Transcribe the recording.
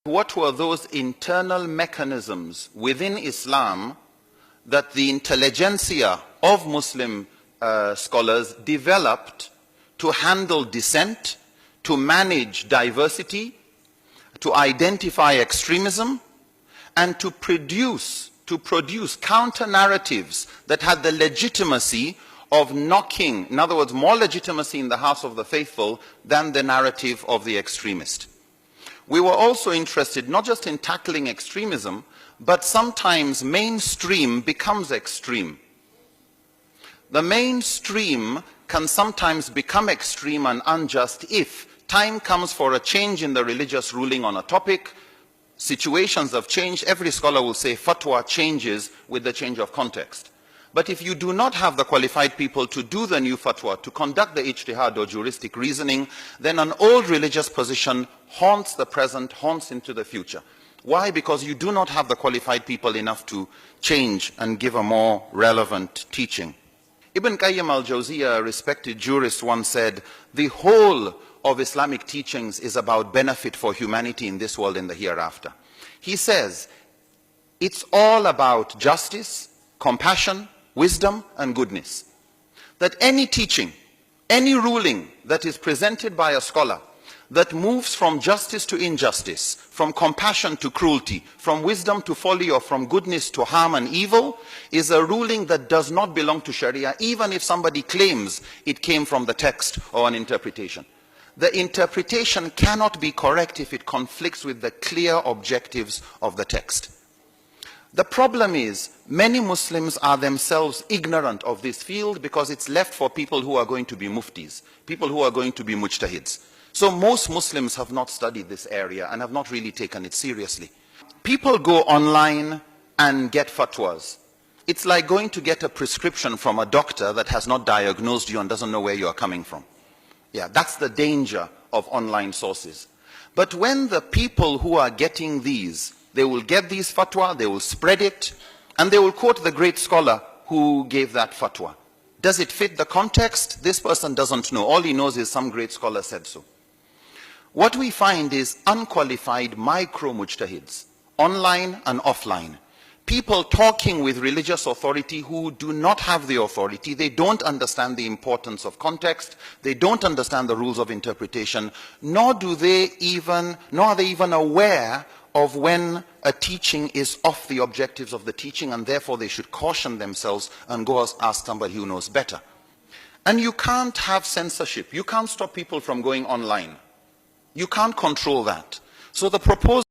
What were those internal mechanisms within Islam that the intelligentsia of Muslim scholars developed to handle dissent, to manage diversity, to identify extremism, and to produce counter-narratives that had the legitimacy of knocking, in other words, more legitimacy in the house of the faithful than the narrative of the extremist. We were also interested not just in tackling extremism, but sometimes mainstream becomes extreme. The mainstream can sometimes become extreme and unjust if time comes for a change in the religious ruling on a topic. Situations have changed. Every scholar will say fatwa changes with the change of context. But if you do not have the qualified people to do the new fatwa, to conduct the ijtihad or juristic reasoning, then an old religious position haunts the present, haunts into the future. Why? Because you do not have the qualified people enough to change and give a more relevant teaching. Ibn Qayyim al-Jawziyya, a respected jurist, once said, the whole of Islamic teachings is about benefit for humanity in this world and the hereafter. He says, it's all about justice, compassion, wisdom, and goodness. That any teaching, any ruling that is presented by a scholar that moves from justice to injustice, from compassion to cruelty, from wisdom to folly, or from goodness to harm and evil, is a ruling that does not belong to Sharia, even if somebody claims it came from the text or an interpretation. The interpretation cannot be correct if it conflicts with the clear objectives of the text. The problem is, many Muslims are themselves ignorant of this field because it's left for people who are going to be muftis, people who are going to be mujtahids. So most Muslims have not studied this area and have not really taken it seriously. People go online and get fatwas. It's like going to get a prescription from a doctor that has not diagnosed you and doesn't know where you are coming from. Yeah, that's the danger of online sources. But when the people who are getting these, they will get these fatwa, they will spread it, and they will quote the great scholar who gave that fatwa. Does it fit the context? This person doesn't know. All he knows is some great scholar said so. What we find is unqualified micro-mujtahids, online and offline. People talking with religious authority who do not have the authority. They don't understand the importance of context. They don't understand the rules of interpretation, nor are they even aware of when a teaching is off the objectives of the teaching, and therefore they should caution themselves and go ask somebody who knows better. And you can't have censorship. You can't stop people from going online. You can't control that. So the proposal